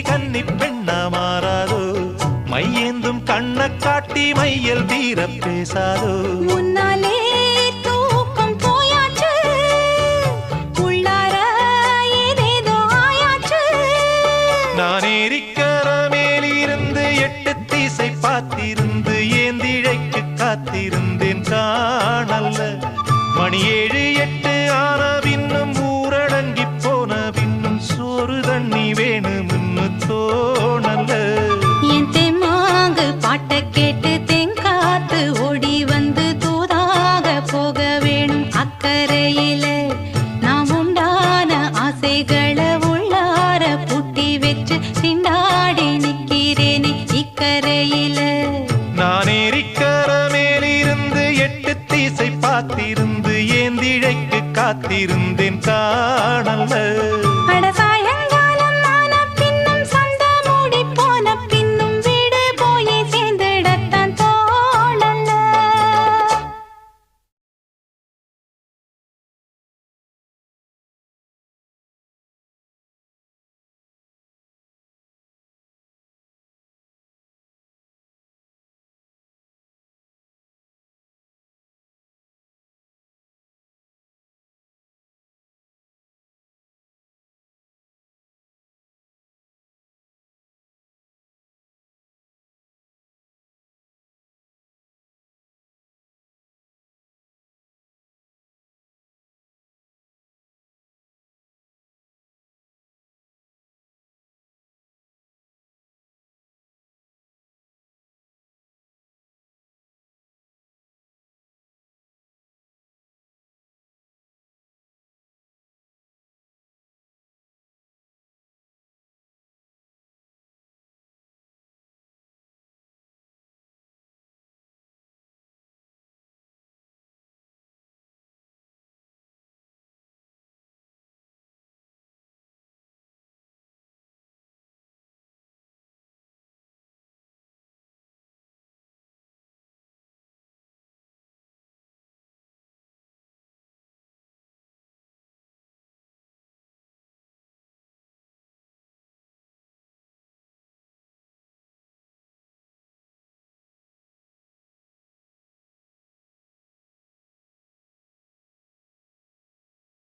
கன்னி பெண்ணா மாறாதோ மையேந்தும் கண்ண காட்டி மையல் தீர பேசாதோ முன்னாலே தூக்கம் போயாச்சு உள்ளார ஏதேதோ ஆயாச்சு நான் ஏரிக்கர மேலிருந்து 8 திசை பார்த்திருந்து ஏந்திழைக்கு காத்திருந்தேன் காணல்ல மணி 7 8 ஆன பின்னும் ஊரடங்கி போன பின்னும் சோறு தண்ணி வேணும்னு தோணல்ல என் தெம்மாங்கு பாட்டை கேட்டு தெங்காத்து ஓடி வந்து தூதாக போக வேணும் அக்கறையில நாம் உண்டான ஆசைகளை உள்ளார பூட்டி வச்சு திண்டாடி நிக்கிறேனே இக்கரையில நான் ஏரிக்கர மேலிருந்து 8 திசை பார்த்திருந்து ஏந்திழைக்கு காத்திருந்தேன் காணல்ல